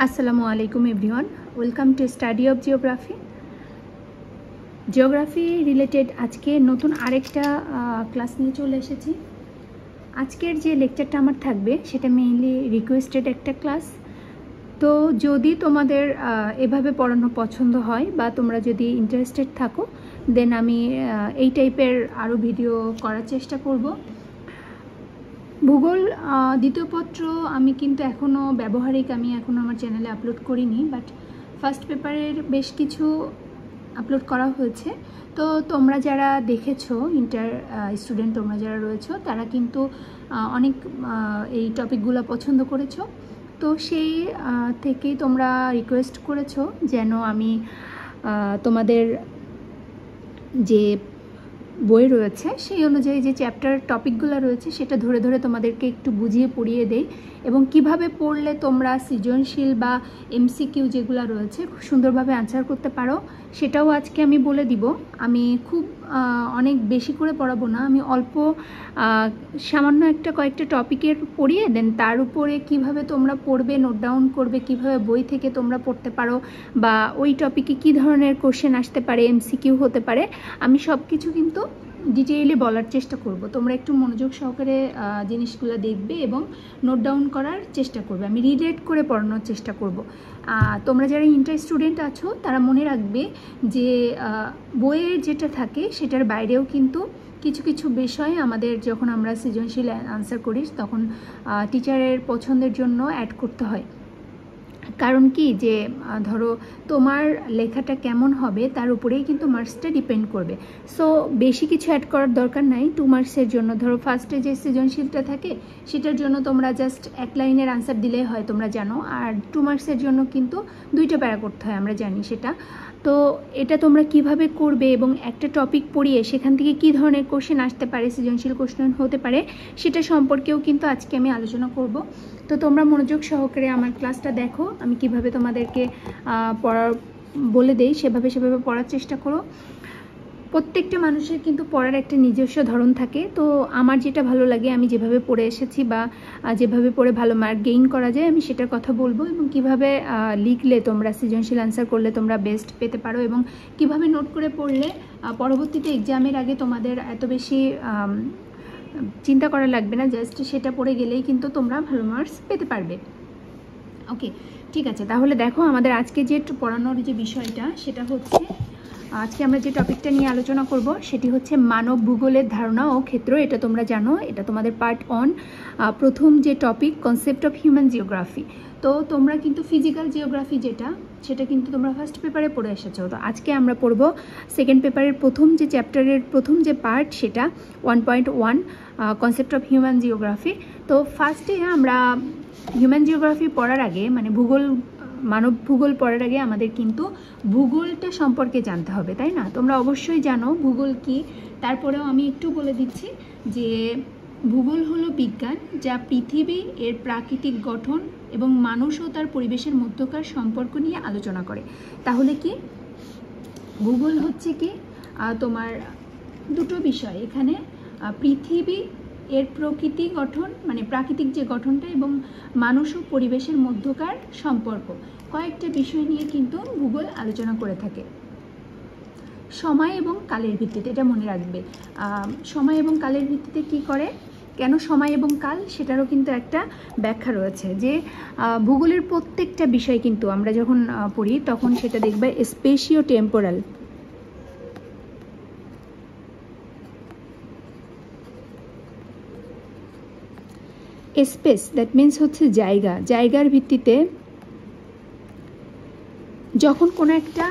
আসসালামু আলাইকুম everyone, welcome to study of geography. Geography related আজকে নতুন আরেকটা ক্লাস নিয়ে চলে এসেছি। আজকের যে লেকচারটা আমার থাকবে সেটা মেইনলি রিকোয়েস্টেড একটা ক্লাস। তো যদি তোমাদের এভাবে পড়ানো পছন্দ হয় বা তোমরা যদি ইন্টারেস্টেড থাকো, দেন আমি এই টাইপের আরও ভিডিও করার চেষ্টা করব। ভূগোল দ্বিতীয় পত্র আমি কিন্তু এখনও ব্যবহারিক আমি এখনও আমার চ্যানেলে আপলোড করিনি, বাট ফার্স্ট পেপারের বেশ কিছু আপলোড করা হয়েছে। তো তোমরা যারা দেখেছো, ইন্টার স্টুডেন্ট তোমরা যারা রয়েছো, তারা কিন্তু অনেক এই টপিকগুলো পছন্দ করেছো। তো সেই থেকেই তোমরা রিকোয়েস্ট করেছো যেন আমি তোমাদের যে বই রয়েছে সেই অনুযায়ী যে চ্যাপ্টার টপিকগুলো রয়েছে সেটা ধরে ধরে তোমাদেরকে একটু বুঝিয়ে পড়িয়ে দেই, এবং কিভাবে পড়লে তোমরা সৃজনশীল বা এমসিকিউ যেগুলো রয়েছে খুব সুন্দরভাবে আনসার করতে পারো সেটাও আজকে আমি বলে দিব। আমি খুব অনেক বেশি করে পড়াবো না, আমি অল্প সামান্য কয়েকটা টপিকের পড়িয়ে দেন তার উপরে কিভাবে তোমরা পড়বে, নোট ডাউন করবে, কিভাবে বই থেকে তোমরা পড়তে পারো বা ওই টপিকে কী ধরনের কোশ্চেন আসতে পারে, এমসিকিউ হতে পারে, আমি সব কিছু কিন্তু ডিটেইলি বলার চেষ্টা করব। তোমরা একটু মনোযোগ সহকারে জিনিসগুলো দেখবে এবং নোট ডাউন করার চেষ্টা করবে। আমি রিলেট করে পড়ানোর চেষ্টা করব। তোমরা যারা ইন্টার স্টুডেন্ট আছো তারা মনে রাখবে যে বইয়ের যেটা থাকে সেটার বাইরেও কিন্তু কিছু কিছু বিষয় আমাদের যখন আমরা সৃজনশীল আনসার করি তখন টিচারের পছন্দের জন্য অ্যাড করতে হয়। কারণ কি যে ধরো তোমার লেখাটা কেমন হবে তার উপরেই কিন্তু মার্কসটা ডিপেন্ড করবে। সো বেশি কিছু অ্যাড করার দরকার নাই 2 মার্কসের জন্য। ধরো ফার্স্টে যে সৃজনশীলটা থাকে সেটার জন্য তোমরা জাস্ট 1 লাইনের আনসার দিলেই হয়, তোমরা জানো। আর 2 মার্কসের জন্য কিন্তু 2টা প্যারা করতে হয়, আমরা জানি সেটা। তো এটা তোমরা কিভাবে করবে এবং একটা টপিক পড়িয়ে সেখান থেকে কী ধরনের কোশ্চেন আসতে পারে, সৃজনশীল কোশ্চেন হতে পারে, সেটা সম্পর্কেও কিন্তু আজকে আমি আলোচনা করব। তো তোমরা মনোযোগ সহকারে আমার ক্লাসটা দেখো, আমি কিভাবে তোমাদেরকে পড়ার বলে দেই সেভাবে পড়ার চেষ্টা করো। প্রত্যেকটা মানুষের কিন্তু পড়ার একটা নিজস্ব ধরন থাকে। তো আমার যেটা ভালো লাগে, আমি যেভাবে পড়ে এসেছি বা যেভাবে পড়ে ভালো মার্ক গেইন করা যায় আমি সেটার কথা বলবো, এবং কিভাবে লিখলে তোমরা সৃজনশীল আনসার করলে তোমরা বেস্ট পেতে পারো, এবং কিভাবে নোট করে পড়লে পরবর্তীতে এক্সামের আগে তোমাদের এত বেশি চিন্তা করা লাগবে না, জাস্ট সেটা পড়ে গেলেই কিন্তু তোমরা ভালো মার্কস পেতে পারবে। ওকে, ঠিক আছে। তাহলে দেখো আমাদের আজকে যে পড়ানোর যে বিষয়টা সেটা হচ্ছে, আজকে আমরা যে টপিকটা নিয়ে আলোচনা করব সেটি হচ্ছে মানব ভূগোলের ধারণা ও ক্ষেত্র। এটা তোমরা জানো, এটা তোমাদের পার্ট 1 প্রথম যে topic, concept of human geography. তো তোমরা কিন্তু ফিজিক্যাল জিওগ্রাফি সেটা কিন্তু তোমরা ফার্স্ট পেপারে পড়ে এসেছো। তো আজকে আমরা পড়ব সেকেন্ড পেপারের প্রথম যে চ্যাপ্টারের প্রথম যে পার্ট, সেটা 1.1 কনসেপ্ট অফ হিউম্যান জিওগ্রাফি। তো ফার্স্টে আমরা হিউম্যান জিওগ্রাফি পড়ার আগে, মানে মানব ভূগোল পড়ার আগে আমাদের কিন্তু ভূগোলটা সম্পর্কে জানতে হবে, তাই না? তোমরা অবশ্যই জানো ভূগোল কি, তারপরেও আমি একটু বলে দিচ্ছি যে ভূগোল হলো বিজ্ঞান যা পৃথিবী, এর প্রাকৃতিক গঠন এবং মানুষ ও তার পরিবেশের মধ্যকার সম্পর্ক নিয়ে আলোচনা করে। তাহলে কি ভূগোল হচ্ছে কি তোমার দুটো বিষয় এখানে, পৃথিবী এর প্রকৃতি গঠন, মানে প্রাকৃতিক যে গঠনটা, এবং মানুষ ও পরিবেশের মধ্যকার সম্পর্ক, কয়েকটা বিষয় নিয়ে কিন্তু ভূগোল আলোচনা করে থাকে সময় এবং কালের ভিত্তিতে। এটা মনে রাখবে, সময় এবং কালের ভিত্তিতে কি করে, কেন সময় এবং কাল, সেটারও কিন্তু একটা ব্যাখ্যা রয়েছে। যে ভূগোলের প্রত্যেকটা বিষয় কিন্তু আমরা যখন পড়ি তখন সেটা দেখবে স্পেশিও টেম্পোরাল। স্পেস দ্যাট মিনস হচ্ছে জায়গার ভিত্তিতে যখন কোনো একটা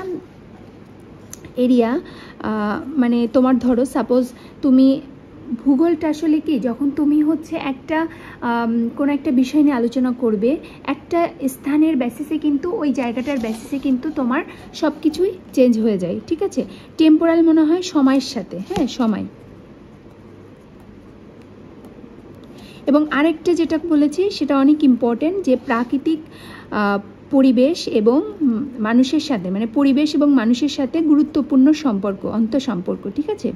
এরিয়া, মানে তোমার ধরো সাপোজ তুমি ভূগোলটা আসলে কি, যখন তুমি হচ্ছে কোনো একটা বিষয় নিয়ে আলোচনা করবে, একটা স্থানের বেসিসে কিন্তু ওই জায়গাটার বেসিসে কিন্তু তোমার সব কিছুই চেঞ্জ হয়ে যায়, ঠিক আছে? টেম্পোরাল মনে হয় সময়ের সাথে, হ্যাঁ সময়। এবং আরেকটা যেটা বলেছি সেটা অনেক ইম্পর্টেন্ট, যে প্রাকৃতিক পরিবেশ এবং মানুষের সাথে, মানে পরিবেশ এবং মানুষের সাথে গুরুত্বপূর্ণ সম্পর্ক, অন্তঃসম্পর্ক, ঠিক আছে?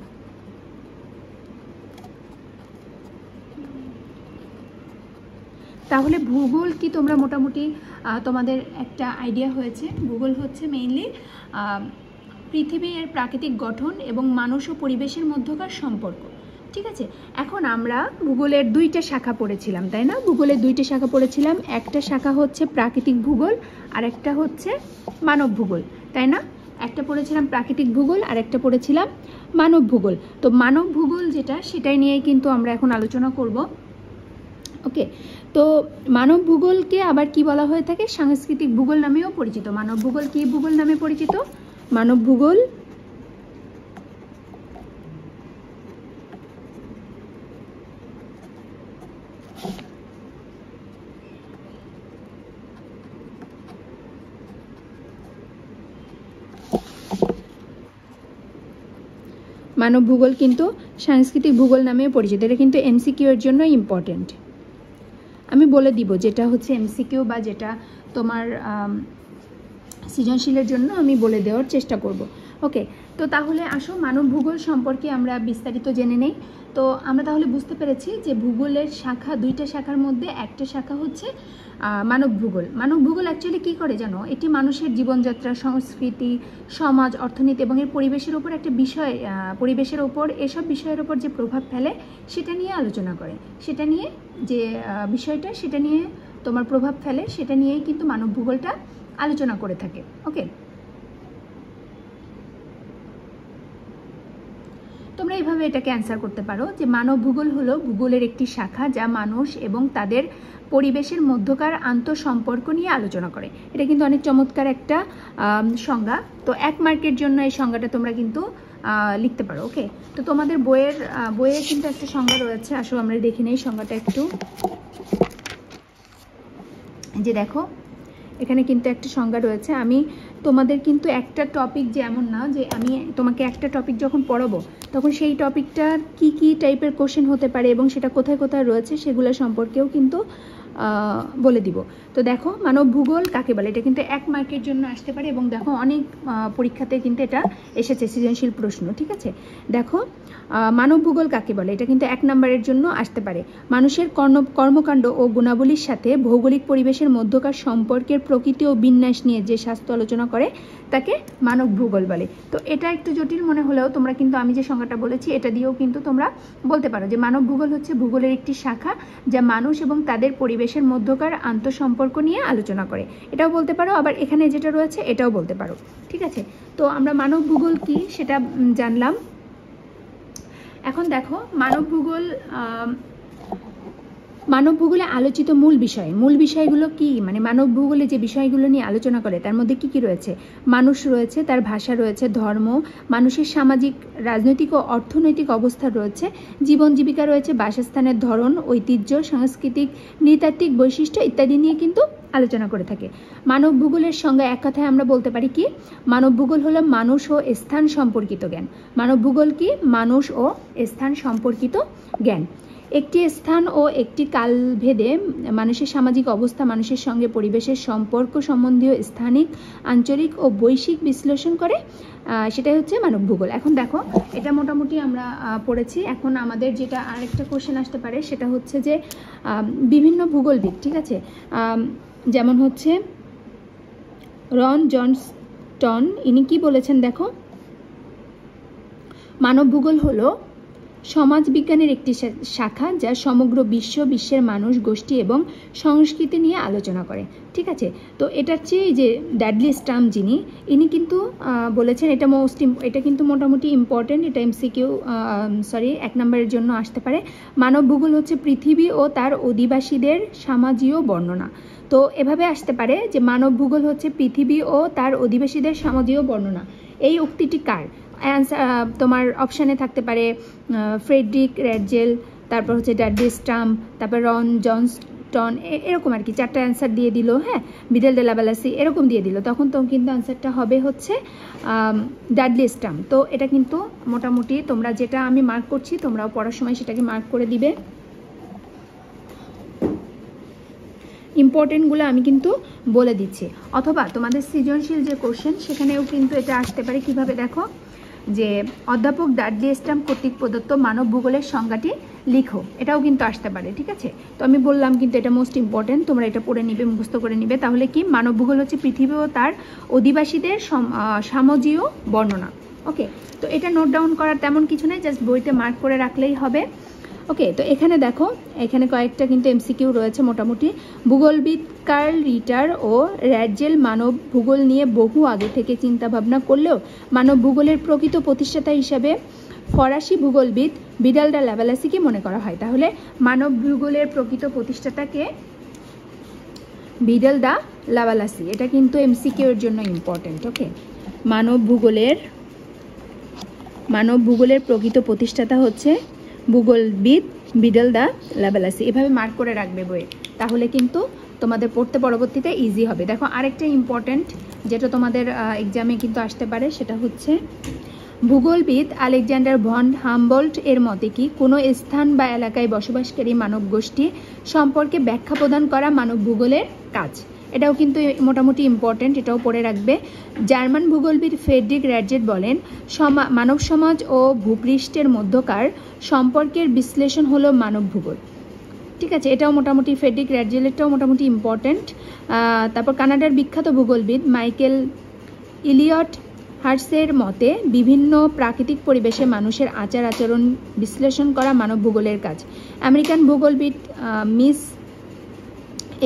তাহলে ভূগোল কি তোমরা মোটামুটি তোমাদের একটা আইডিয়া হয়েছে। ভূগোল হচ্ছে মেইনলি পৃথিবীর প্রাকৃতিক গঠন এবং মানুষ ও পরিবেশের মধ্যকার সম্পর্ক। ঠিক আছে, এখন আমরা ভূগোলের 2টা শাখা পড়েছিলাম, তাই না? ভূগোলের 2টা শাখা পড়েছিলাম, একটা শাখা হচ্ছে প্রাকৃতিক ভূগোল আর একটা হচ্ছে মানব ভূগোল, তাই না? একটা পড়েছিলাম প্রাকৃতিক ভূগোল আর একটা পড়েছিলাম মানব ভূগোল। তো মানব ভূগোল যেটা, সেটাই নিয়েই কিন্তু আমরা এখন আলোচনা করব। ওকে, তো মানব ভূগোলকে আবার কি বলা হয়ে থাকে? সাংস্কৃতিক ভূগোল নামেও পরিচিত। মানব ভূগোল কি ভূগোল নামে পরিচিত? মানব ভূগোল মানব ভূগোল কিন্তু সাংস্কৃতিক ভূগোল নামেও পরিচিত। এটা কিন্তু এমসিকিউ এর জন্য ইম্পর্টেন্ট। আমি বলে দিব যেটা হচ্ছে এমসিকিউ বা যেটা তোমার সৃজনশীলের জন্য আমি বলে দেওয়ার চেষ্টা করব। ওকে, তো তাহলে আসো মানব ভূগোল সম্পর্কে আমরা বিস্তারিত জেনে নেই। তো আমরা তাহলে বুঝতে পেরেছি যে ভূগোলের শাখা, 2টা শাখার মধ্যে একটা শাখা হচ্ছে মানব ভূগোল। মানব ভূগোল অ্যাকচুয়ালি কী করে জানো? এটি মানুষের জীবনযাত্রা, সংস্কৃতি, সমাজ, অর্থনীতি এবং এর পরিবেশের ওপর একটা বিষয়, পরিবেশের ওপর এসব বিষয়ের ওপর যে প্রভাব ফেলে সেটা নিয়ে আলোচনা করে। সেটা নিয়ে যে বিষয়টা, সেটা নিয়ে তোমার প্রভাব ফেলে, সেটা নিয়েই কিন্তু মানব ভূগোলটা আলোচনা করে থাকে। ওকে, তোমরা এইভাবে এটাকে অ্যান্সার করতে পারো যে মানব ভূগোল হলো ভূগোলের একটি শাখা যা মানুষ এবং তাদের পরিবেশের মধ্যকার আন্তঃসম্পর্ক নিয়ে আলোচনা করে। এটা কিন্তু অনেক চমৎকার একটা সংজ্ঞা। তো 1 মার্কের জন্য এই সংজ্ঞাটা তোমরা কিন্তু লিখতে পারো। ওকে, তো তোমাদের বইয়ে কিন্তু একটা সংজ্ঞা রয়েছে। আসো আমরা দেখে নেই সংজ্ঞাটা একটু। যে দেখো, এখানে কিন্তু একটা সংজ্ঞা রয়েছে। আমি তোমাদের কিন্তু একটা টপিক, যে এমন না যে আমি তোমাকে একটা টপিক যখন পড়াবো তখন সেই টপিকটার কি কি টাইপের কোশ্চেন হতে পারে এবং সেটা কোথায় কোথায় রয়েছে সেগুলো সম্পর্কেও কিন্তু বলে দিব। তো দেখো, মানব ভূগোল কাকে বলে, এটা কিন্তু 1 মার্কের জন্য আসতে পারে এবং দেখো অনেক পরীক্ষাতে কিন্তু এটা এসেছে, সৃজনশীল প্রশ্ন। ঠিক আছে, দেখো মানব ভূগোল কাকে বলে, এটা কিন্তু 1 নম্বরের জন্য আসতে পারে। মানুষের কর্মকাণ্ড ও গুণাবলীর সাথে ভৌগোলিক পরিবেশের মধ্যকার সম্পর্কের প্রকৃতি ও বিন্যাস নিয়ে যে শাস্ত্র আলোচনা করে তাকে মানব ভূগোল বলে। তো এটা একটু জটিল মনে হলেও তোমরা কিন্তু আমি যে সংজ্ঞাটা বলেছি এটা দিয়েও কিন্তু তোমরা বলতে পারো যে মানব ভূগোল হচ্ছে ভূগোলের একটি শাখা যা মানুষ এবং তাদের পরিবেশের মধ্যকার আন্তঃসম্পর্ক নিয়ে আলোচনা করে। এটাও বলতে পারো, আবার এখানে যেটা রয়েছে এটাও বলতে পারো। ঠিক আছে, তো আমরা মানব ভূগোল কি সেটা জানলাম। এখন দেখো মানব ভূগোলে আলোচিত মূল বিষয়গুলো কি, মানে মানব ভূগোলে যে বিষয়গুলো নিয়ে আলোচনা করে তার মধ্যে কি কি রয়েছে? মানুষ রয়েছে, তার ভাষা রয়েছে, ধর্ম, মানুষের সামাজিক, রাজনৈতিক ও অর্থনৈতিক অবস্থা রয়েছে, জীবন জীবিকা রয়েছে, বাসস্থানের ধরন, ঐতিহ্য, সাংস্কৃতিক, নৃতাত্ত্বিক বৈশিষ্ট্য ইত্যাদি নিয়ে কিন্তু আলোচনা করে থাকে। মানব ভূগোলের সংজ্ঞা এক কথায় আমরা বলতে পারি কি? মানব ভূগোল হলো মানুষ ও স্থান সম্পর্কিত জ্ঞান। মানব ভূগোল কি? মানুষ ও স্থান সম্পর্কিত জ্ঞান। একটি স্থান ও একটি কালভেদে মানুষের সামাজিক অবস্থা, মানুষের সঙ্গে পরিবেশের সম্পর্ক সম্বন্ধীয় স্থানিক, আঞ্চলিক ও বৈশ্বিক বিশ্লেষণ করে, সেটাই হচ্ছে মানব ভূগোল। এখন দেখো, এটা মোটামুটি আমরা পড়েছি। এখন আমাদের যেটা আরেকটা কোশ্চেন আসতে পারে সেটা হচ্ছে যে বিভিন্ন ভূগোলবিদ, ঠিক আছে, যেমন হচ্ছে রন জনস্টন, ইনি কি বলেছেন দেখো, মানব ভূগোল হলো সমাজবিজ্ঞানের একটি শাখা যা সমগ্র বিশ্বের মানুষ, গোষ্ঠী এবং সংস্কৃতি নিয়ে আলোচনা করে। ঠিক আছে, তো এটা হচ্ছে যে ড্যাডলি স্টাম্প ইনি কিন্তু বলেছেন, এটা কিন্তু মোটামুটি ইম্পর্টেন্ট, এটা এমসিকিউ 1 নম্বরের জন্য আসতে পারে। মানব ভূগোল হচ্ছে পৃথিবী ও তার অধিবাসীদের সামাজিক বর্ণনা। তো এভাবে আসতে পারে যে মানব ভূগোল হচ্ছে পৃথিবী ও তার অধিবাসীদের সামাজিক বর্ণনা। এই উক্তিটি কার? তোমার অপশানে থাকতে পারে ফ্রেডরিক র্যাডজেল, তারপর হচ্ছে ড্যাডলি স্টাম্প, তারপর রন জনস্টন, এরকম আর কি 4টা অ্যান্সার দিয়ে দিল। হ্যাঁ, বিদেল দে লা ভালাসি এরকম দিয়ে দিল, তখন তো কিন্তু অ্যান্সারটা হবে হচ্ছে ড্যাডলি স্টাম্প। তো এটা কিন্তু মোটামুটি তোমরা যেটা আমি মার্ক করছি তোমরাও পড়ার সময় সেটাকে মার্ক করে দিবে। ইম্পর্টেন্টগুলো আমি কিন্তু বলে দিচ্ছি, অথবা তোমাদের সৃজনশীল যে কোশ্চেন সেখানেও কিন্তু এটা আসতে পারে। কিভাবে দেখো, যে অধ্যাপক ড্যাডলি স্টাম্প কর্তৃক প্রদত্ত মানব ভূগোলের সংজ্ঞাটি লিখো, এটাও কিন্তু আসতে পারে, ঠিক আছে। তো আমি বললাম কিন্তু এটা মোস্ট ইম্পর্টেন্ট, তোমরা এটা পড়ে নিবে, মুখস্থ করে নিবে। তাহলে কি, মানব ভূগোল হচ্ছে পৃথিবী ও তার অধিবাসীদের সামজীয় বর্ণনা। ওকে, তো এটা নোট ডাউন করার তেমন কিছু নেই, জাস্ট বইতে মার্ক করে রাখলেই হবে। ওকে, তো এখানে দেখো, এখানে কয়েকটা কিন্তু এমসিকিউ রয়েছে মোটামুটি। ভূগোলবিদ কার্ল রিটার ও র্যাডজেল মানব ভূগোল নিয়ে বহু আগে থেকে চিন্তা ভাবনা করলেও মানব ভূগোলের প্রকৃত প্রতিষ্ঠাতা হিসাবে ফরাসি ভূগোলবিদ ভিডাল দা লাভালাসিকে মনে করা হয়। তাহলে মানব ভূগোলের প্রকৃত প্রতিষ্ঠাতাকে ভিডাল দা লাভালাসি, এটা কিন্তু এমসিকিউ এর জন্য ইম্পর্টেন্ট। ওকে, মানব ভূগোলের প্রকৃত প্রতিষ্ঠাতা হচ্ছে ভূগোলবিদ ভিডাল দা লাভালাসি, এভাবে মার্ক করে রাখবে বইয়ে, তাহলে কিন্তু তোমাদের পড়তে পরবর্তীতে ইজি হবে। দেখো আরেকটা ইম্পর্টেন্ট যেটা তোমাদের এক্সামে কিন্তু আসতে পারে, সেটা হচ্ছে ভূগোলবিদ আলেকজান্ডার ভন হামবোল্ট এর মতে কি কোনো স্থান বা এলাকায় বসবাসকারী মানব গোষ্ঠী সম্পর্কে ব্যাখ্যা প্রদান করা মানব ভূগোলের কাজ। এটাও কিন্তু মোটামুটি ইম্পর্টেন্ট, এটাও পড়ে রাখবে। জার্মান ভূগোলবিদ ফ্রেডরিক র্যাডজেট বলেন, মানব সমাজ ও ভূপৃষ্ঠের মধ্যকার সম্পর্কের বিশ্লেষণ হলো মানব ভূগোল। ঠিক আছে, এটাও মোটামুটি ফ্রেডরিক র্যাডজেলেরটাও মোটামুটি ইম্পর্টেন্ট। তারপর কানাডার বিখ্যাত ভূগোলবিদ মাইকেল ইলিয়ট হার্সের মতে বিভিন্ন প্রাকৃতিক পরিবেশে মানুষের আচার আচরণ বিশ্লেষণ করা মানব ভূগোলের কাজ। আমেরিকান ভূগোলবিদ মিস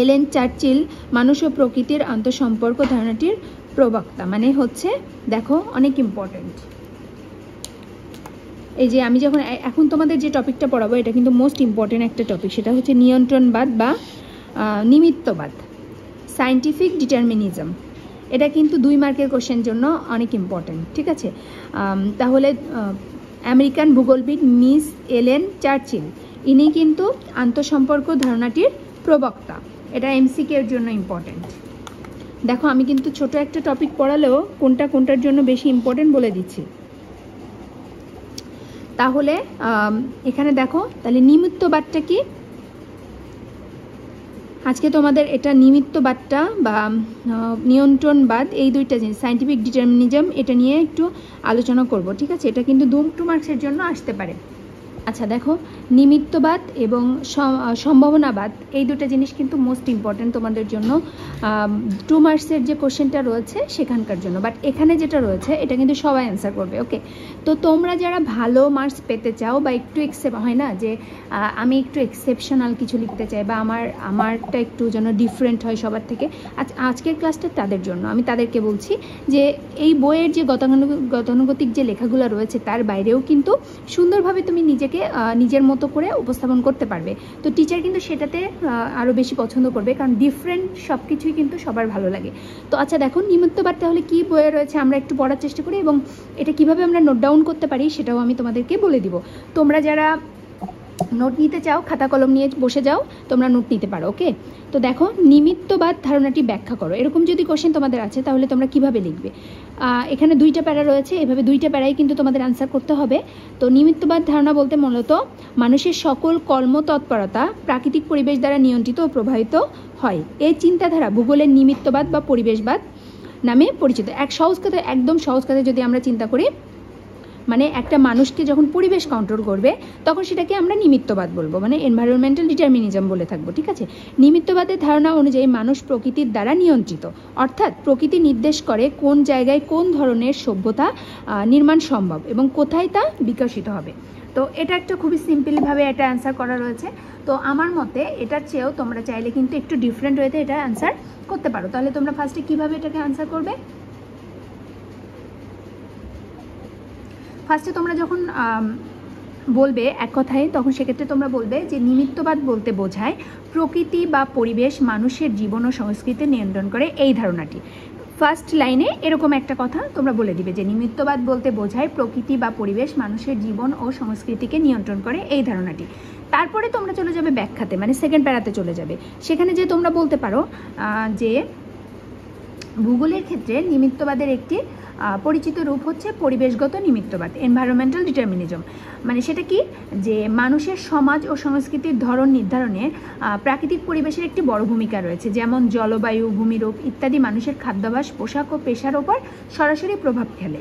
এলেন চার্চিল মানুষ ও প্রকৃতির আন্তঃসম্পর্ক ধারণাটির প্রবক্তা। মানে হচ্ছে দেখো অনেক ইম্পর্টেন্ট। এই যে আমি যখন এখন তোমাদের যে টপিকটা পড়াবো, এটা কিন্তু মোস্ট ইম্পর্টেন্ট একটা টপিক, সেটা হচ্ছে নিয়ন্ত্রণবাদ বা নিমিত্তবাদ, সায়েন্টিফিক ডিটারমিনিজম। এটা কিন্তু 2 মার্কের কোশ্চেন জন্য অনেক ইম্পর্টেন্ট, ঠিক আছে। তাহলে আমেরিকান ভূগোলবিদ মিস এলেন চার্চিল, ইনি কিন্তু আন্তঃসম্পর্ক ধারণাটির প্রবক্তা। এটা এমসিকিউ এর জন্য ইম্পর্টেন্ট। দেখো আমি কিন্তু ছোট একটা টপিক পড়ালেও কোনটার জন্য বেশি ইম্পর্টেন্ট বলে দিচ্ছি। তাহলে এখানে দেখো, তাহলে নিমিত্তবাদটা কি, আজকে তোমাদের এটা নিমিত্তবাদটা বা নিয়ন্ত্রণবাদ, এই দুইটা জিনিস সায়েন্টিফিক ডিটারমিনিজম, এটা নিয়ে একটু আলোচনা করব, ঠিক আছে। এটা কিন্তু 2 মার্কসের জন্য আসতে পারে। আচ্ছা দেখো, নিমিত্তবাদ এবং সম্ভাবনাবাদ, এই দুটো জিনিস কিন্তু মোস্ট ইম্পর্টেন্ট তোমাদের জন্য 2 মার্কসের যে কোশ্চেনটা রয়েছে সেখানকার জন্য। বাট এখানে যেটা রয়েছে এটা কিন্তু সবাই অ্যান্সার করবে। ওকে, তো তোমরা যারা ভালো মার্কস পেতে চাও বা একটু হয় না যে আমি একটু এক্সেপশনাল কিছু লিখতে চাই বা আমারটা একটু যেন ডিফারেন্ট হয় সবার থেকে, আজকের ক্লাসটা তাদের জন্য। আমি তাদেরকে বলছি যে এই বইয়ের যে গতানুগতিক যে লেখাগুলো রয়েছে তার বাইরেও কিন্তু সুন্দরভাবে তুমি নিজেকে নিজের মতো করে উপস্থাপন করতে পারবে। তো টিচার কিন্তু সেটাতে আরও বেশি পছন্দ করবে, কারণ ডিফারেন্ট সব কিছুই কিন্তু সবার ভালো লাগে। তো আচ্ছা দেখো, নিমিত্তবাদ তাহলে কী বইয়ে রয়েছে আমরা একটু পড়ার চেষ্টা করি, এবং এটা কিভাবে আমরা নোট ডাউন করতে পারি সেটাও আমি তোমাদেরকে বলে দিব। তোমরা যারা নোট নিতে চাও, খাতা কলম নিয়ে বসে যাও, তোমরা নোট নিতে পারো। ওকে, তো দেখো, নিমিত্তবাদ ধারণাটি ব্যাখ্যা করো, এরকম যদি কোশ্চেন তোমাদের আছে তাহলে তোমরা কিভাবে লিখবে। এখানে 2টা প্যারা রয়েছে, এভাবে 2টা প্যারাই কিন্তু তোমাদের আনসার করতে হবে। তো নিমিত্তবাদ ধারণা বলতে মূলত মানুষের সকল কর্মতৎপরতা প্রাকৃতিক পরিবেশ দ্বারা নিয়ন্ত্রিত ও প্রভাবিত হয়। এই চিন্তাধারা ভূগোলের নিমিত্তবাদ বা পরিবেশবাদ নামে পরিচিত। একদম সহজ কথায় যদি আমরা চিন্তা করি, মানে একটা মানুষকে যখন পরিবেশ কন্ট্রোল করবে তখন সেটাকে আমরা নিমিত্তবাদ বলবো, মানে এনভায়রনমেন্টাল ডিটারমিনিজম বলে থাকবো, ঠিক আছে। নিমিত্তবাদের ধারণা অনুযায়ী মানুষ প্রকৃতির দ্বারা নিয়ন্ত্রিত, অর্থাৎ প্রকৃতি নির্দেশ করে কোন জায়গায় কোন ধরনের সভ্যতা নির্মাণ সম্ভব এবং কোথায় তা বিকশিত হবে। তো এটা একটা খুবই সিম্পলভাবে এটা অ্যান্সার করা রয়েছে। তো আমার মতে এটার চেয়েও তোমরা চাইলে কিন্তু একটু ডিফারেন্ট ওয়েতে এটা অ্যান্সার করতে পারো। তাহলে তোমরা ফার্স্টে কীভাবে এটাকে অ্যান্সার করবে, ফার্স্টে তোমরা যখন বলবে এক কথায়, তখন সেক্ষেত্রে তোমরা বলবে যে নিমিত্তবাদ বলতে বোঝায় প্রকৃতি বা পরিবেশ মানুষের জীবন ও সংস্কৃতি নিয়ন্ত্রণ করে এই ধারণাটি। ফার্স্ট লাইনে এরকম একটা কথা তোমরা বলে দিবে যে নিমিত্তবাদ বলতে বোঝায় প্রকৃতি বা পরিবেশ মানুষের জীবন ও সংস্কৃতিকে নিয়ন্ত্রণ করে এই ধারণাটি। তারপরে তোমরা চলে যাবে ব্যাখ্যাতে, মানে সেকেন্ড প্যারাতে চলে যাবে। সেখানে যে তোমরা বলতে পারো যে ভূগোলের ক্ষেত্রে নিমিত্তবাদের একটি পরিচিত রূপ হচ্ছে পরিবেশগত নিমিত্তবাদ, এনভায়রনমেন্টাল ডিটারমিনিজম। মানে সেটা কি, যে মানুষের সমাজ ও সংস্কৃতির ধরন নির্ধারণে প্রাকৃতিক পরিবেশের একটি বড় ভূমিকা রয়েছে, যেমন জলবায়ু, ভূমিরূপ ইত্যাদি মানুষের খাদ্যাভ্যাস, পোশাক ও পেশার ওপর সরাসরি প্রভাব ফেলে।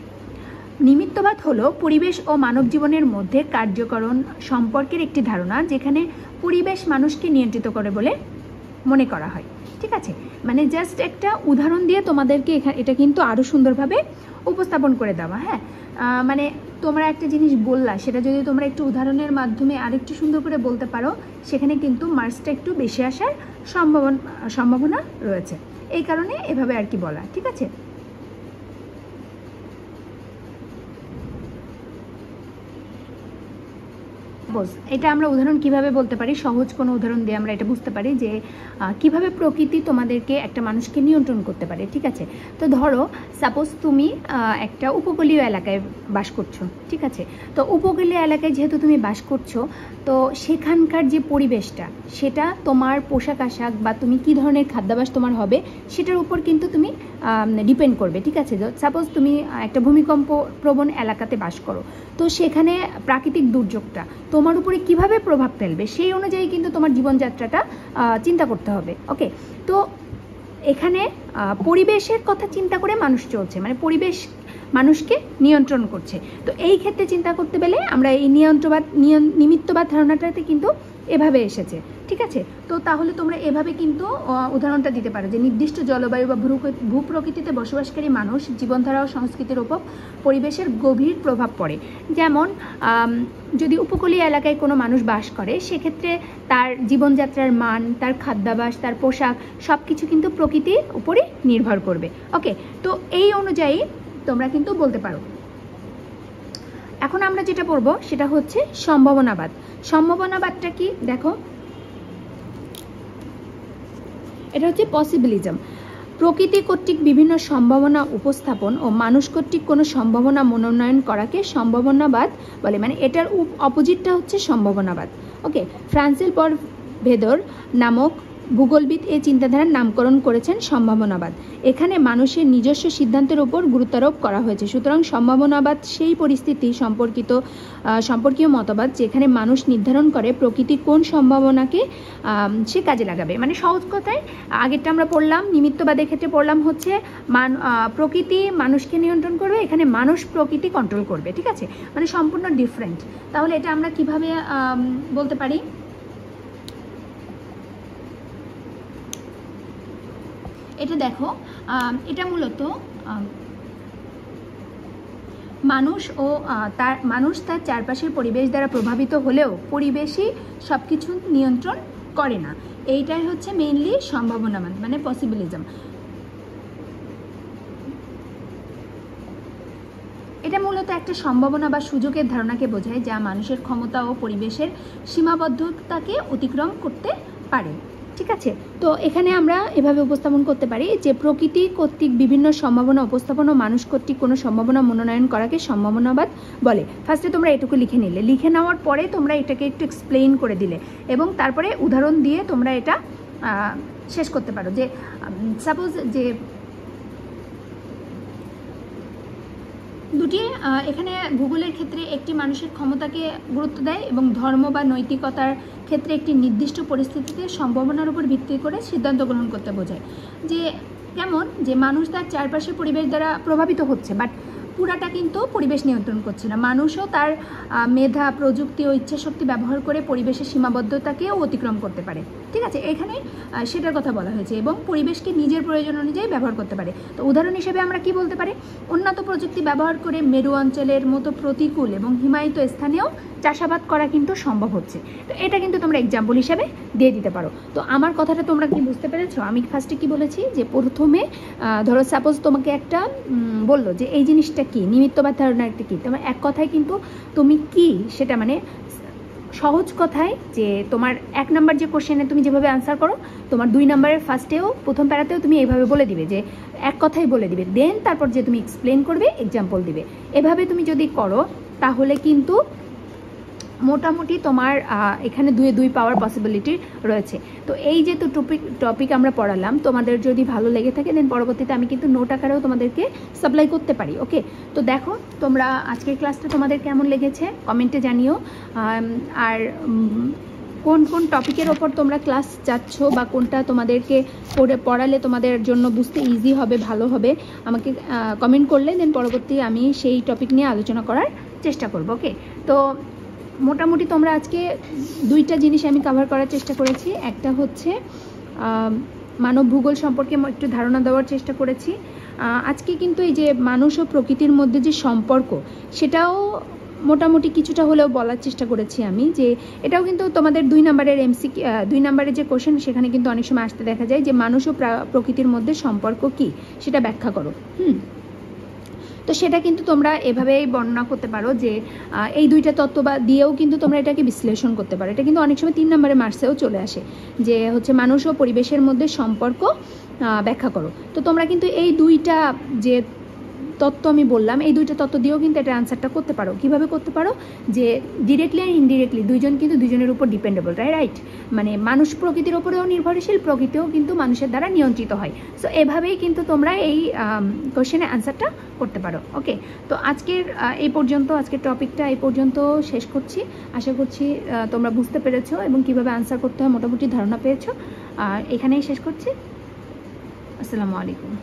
নিমিত্তবাদ হলো পরিবেশ ও মানব জীবনের মধ্যে কার্যকরণ সম্পর্কের একটি ধারণা, যেখানে পরিবেশ মানুষকে নিয়ন্ত্রিত করে বলে মনে করা হয়। ঠিক আছে, মানে জাস্ট একটা উদাহরণ দিয়ে তোমাদেরকে এটা কিন্তু আরও সুন্দরভাবে উপস্থাপন করে দেওয়া। হ্যাঁ, মানে তোমরা একটা জিনিস বললা, সেটা যদি তোমরা একটু উদাহরণের মাধ্যমে আরেকটু সুন্দর করে বলতে পারো, সেখানে কিন্তু মার্কসটা একটু বেশি আসার সম্ভাবনা রয়েছে। এই কারণে এভাবে আর কি বলা। ঠিক আছে, এটা আমরা উদাহরণ কিভাবে বলতে পারি, সহজ কোনো উদাহরণ দিয়ে আমরা এটা বুঝতে পারি যে কিভাবে প্রকৃতি তোমাদেরকে একটা মানুষকে নিয়ন্ত্রণ করতে পারে। ঠিক আছে, তো ধরো সাপোজ তুমি একটা উপকূলীয় এলাকায় বাস করছো। ঠিক আছে, তো উপকূলীয় এলাকায় যেহেতু তুমি বাস করছো, তো সেখানকার যে পরিবেশটা, সেটা তোমার পোশাক আশাক বা তুমি কী ধরনের খাদ্যাভ্যাস তোমার হবে সেটার উপর কিন্তু তুমি ডিপেন্ড করবে। ঠিক আছে, সাপোজ তুমি একটা ভূমিকম্প প্রবণ এলাকাতে বাস করো, তো সেখানে প্রাকৃতিক দুর্যোগটা তোমার উপরে কিভাবে প্রভাব ফেলবে সেই অনুযায়ী কিন্তু তোমার জীবনযাত্রাটা চিন্তা করতে হবে। ওকে, তো এখানে পরিবেশের কথা চিন্তা করে মানুষ চলছে, মানে পরিবেশ মানুষকে নিয়ন্ত্রণ করছে। তো এই ক্ষেত্রে চিন্তা করতে গেলে আমরা এই নিমিত্তবাদ ধারণাটাতে কিন্তু এভাবে এসেছে। ঠিক আছে, তো তাহলে তোমরা এভাবে কিন্তু উদাহরণটা দিতে পারো যে নির্দিষ্ট জলবায়ু বা ভূপ্রকৃতিতে বসবাসকারী মানুষ জীবনধারা ও সংস্কৃতির উপর পরিবেশের গভীর প্রভাব পড়ে। যেমন যদি উপকূলীয় এলাকায় কোনো মানুষ বাস করে, সেক্ষেত্রে তার জীবনযাত্রার মান, তার খাদ্যাভ্যাস, তার পোশাক সব কিছু কিন্তু প্রকৃতির উপরই নির্ভর করবে। ওকে, তো এই অনুযায়ী তোমরা কিন্তু বলতে পারো। এখন আমরা যেটা পড়বো সেটা হচ্ছে সম্ভাবনাবাদ। সম্ভাবনাবাদটা কি দেখো, এটা হচ্ছে পসিবিলিজম। প্রকৃতি কর্তৃক বিভিন্ন সম্ভাবনা উপস্থাপন ও মানুষ কর্তৃক কোনো সম্ভাবনা মনোনয়ন করাকে সম্ভাবনাবাদ বলে, মানে এটার অপোজিটটা হচ্ছে সম্ভাবনাবাদ। ওকে, ফ্রান্সিস বরভেদর নামক ভূগোলবিদ এই চিন্তাধারার নামকরণ করেছেন সম্ভাবনাবাদ। এখানে মানুষের নিজস্ব সিদ্ধান্তের উপর গুরুত্বারোপ করা হয়েছে। সুতরাং সম্ভাবনাবাদ সেই পরিস্থিতি সম্পর্কীয় মতবাদ যেখানে মানুষ নির্ধারণ করে প্রকৃতি কোন সম্ভাবনাকে সে কাজে লাগাবে। মানে সহজ কথায়, আগেরটা আমরা পড়লাম নিমিত্তবাদের ক্ষেত্রে পড়লাম হচ্ছে প্রকৃতি মানুষকে নিয়ন্ত্রণ করবে, এখানে মানুষ প্রকৃতি কন্ট্রোল করবে। ঠিক আছে, মানে সম্পূর্ণ ডিফারেন্ট। তাহলে এটা আমরা কিভাবে বলতে পারি? এটা দেখো, এটা মূলত মানুষ তার চারপাশের পরিবেশ দ্বারা প্রভাবিত হলেও পরিবেশই সব কিছু নিয়ন্ত্রণ করে না। এইটাই হচ্ছে মেইনলি সম্ভাবনাবাদ, মানে পসিবিলিজম। এটা মূলত একটা সম্ভাবনা বা সুযোগের ধারণাকে বোঝায় যা মানুষের ক্ষমতা ও পরিবেশের সীমাবদ্ধতাকে অতিক্রম করতে পারে। ঠিক আছে, তো এখানে আমরা এভাবে উপস্থাপন করতে পারি যে প্রকৃতি কর্তৃক বিভিন্ন সম্ভাবনা উপস্থাপন ও মানুষ কর্তৃক কোনো সম্ভাবনা মনোনয়ন করাকে সম্ভাবনাবাদ বলে। ফার্স্টে তোমরা এটুকু লিখে নিলে, লিখে নেওয়ার পরে তোমরা এটাকে একটু এক্সপ্লেইন করে দিলে এবং তারপরে উদাহরণ দিয়ে তোমরা এটা শেষ করতে পারো। যে সাপোজ যে দুটি এখানে ভূগোলের ক্ষেত্রে একটি মানুষের ক্ষমতাকে গুরুত্ব দেয় এবং ধর্ম বা নৈতিকতার ক্ষেত্রে একটি নির্দিষ্ট পরিস্থিতিতে সম্ভাবনার উপর ভিত্তি করে সিদ্ধান্ত গ্রহণ করতে বোঝায়। যে যেমন যে মানুষ তার চারপাশের পরিবেশ দ্বারা প্রভাবিত হচ্ছে, বাট পুরাটা কিন্তু পরিবেশ নিয়ন্ত্রণ করছে না। মানুষও তার মেধা, প্রযুক্তি ও ইচ্ছাশক্তি ব্যবহার করে পরিবেশের সীমাবদ্ধতাকেও অতিক্রম করতে পারে। ঠিক আছে, এখানে সেটার কথা বলা হয়েছে এবং পরিবেশকে নিজের প্রয়োজন অনুযায়ী ব্যবহার করতে পারে। তো উদাহরণ হিসেবে আমরা কি বলতে পারি? উন্নত প্রযুক্তি ব্যবহার করে মেরু অঞ্চলের মতো প্রতিকূল এবং হিমায়িত স্থানেও চাষাবাদ করা কিন্তু সম্ভব হচ্ছে। তো এটা কিন্তু তোমরা এক্সাম্পল হিসাবে দিয়ে দিতে পারো। তো আমার কথাটা তোমরা কি বুঝতে পেরেছো? আমি ফার্স্টে কি বলেছি যে প্রথমে ধরো সাপোজ তোমাকে একটা বললো যে এই জিনিসটা কি, নিমিত্তবাদ ধারণা একটা কি, তোমার এক কথায় কিন্তু তুমি কি সেটা মানে সহজ কথায় যে তোমার 1 নাম্বার যে কোশ্চেনে তুমি যেভাবে আনসার করো, তোমার 2 নাম্বারের ফার্স্টেও প্রথম প্যারাতেও তুমি এইভাবে বলে দিবে, যে এক কথাই বলে দিবে, দেন তারপর যে তুমি এক্সপ্লেন করবে, এক্সাম্পল দিবে। এভাবে তুমি যদি করো তাহলে কিন্তু মোটামুটি তোমার এখানে 2 পাওয়ার পসিবিলিটি রয়েছে। তো এই যে তো টপিক আমরা পড়ালাম, তোমাদের যদি ভালো লেগে থাকে দেন পরবর্তীতে আমি কিন্তু নোট আকারেও তোমাদেরকে সাপ্লাই করতে পারি। ওকে, তো দেখো তোমরা আজকের ক্লাসটা তোমাদের কেমন লেগেছে কমেন্টে জানিও। আর কোন কোন টপিকের ওপর তোমরা ক্লাস যাচ্ছ বা কোনটা তোমাদেরকে পড়ালে তোমাদের জন্য বুঝতে ইজি হবে, ভালো হবে, আমাকে কমেন্ট করলে দেন পরবর্তী আমি সেই টপিক নিয়ে আলোচনা করার চেষ্টা করব। ওকে, তো মোটামুটি তোমরা আজকে দুইটা জিনিস আমি কভার করার চেষ্টা করেছি। একটা হচ্ছে মানব ভূগোল সম্পর্কে একটু ধারণা দেওয়ার চেষ্টা করেছি। আজকে কিন্তু এই যে মানুষ ও প্রকৃতির মধ্যে যে সম্পর্ক, সেটাও মোটামুটি কিছুটা হলেও বলার চেষ্টা করেছি আমি, যে এটাও কিন্তু তোমাদের 2 নম্বরের এমসিকিউ, 2 নম্বরের যে কোশ্চেন সেখানে কিন্তু অনেক সময় আসতে দেখা যায় যে মানুষ ও প্রকৃতির মধ্যে সম্পর্ক কি সেটা ব্যাখ্যা করো। তো সেটা কিন্তু তোমরা এভাবেই বর্ণনা করতে পারো যে এই দুইটা তত্ত্ব বা দিয়েও কিন্তু তোমরা এটাকে বিশ্লেষণ করতে পারো। এটা কিন্তু অনেক সময় 3 নম্বরে মার্কসেও চলে আসে যে হচ্ছে মানুষ ও পরিবেশের মধ্যে সম্পর্ক ব্যাখ্যা করো। তো তোমরা কিন্তু এই দুইটা যে তত্ত্ব আমি বললাম, এই দুইটা তত্ত্ব দিয়েও কিন্তু এটা আনসারটা করতে পারো। কিভাবে করতে পারো, যে ডিরেক্টলি আর ইনডিরেক্টলি দুইজন কিন্তু দুজনের উপর ডিপেন্ডেবল, রাইট? মানে মানুষ প্রকৃতির উপরেও নির্ভরশীল, প্রকৃতিও কিন্তু মানুষের দ্বারা নিয়ন্ত্রিত হয়। সো এভাবেই কিন্তু তোমরা এই কোশ্চেনের আনসারটা করতে পারো। ওকে, তো আজকের এই পর্যন্ত, আজকের টপিকটা এই পর্যন্ত শেষ করছি। আশা করছি তোমরা বুঝতে পেরেছো এবং কিভাবে আনসার করতে হয় মোটামুটি ধারণা পেয়েছো। আর এখানেই শেষ করছি। আসসালামু আলাইকুম।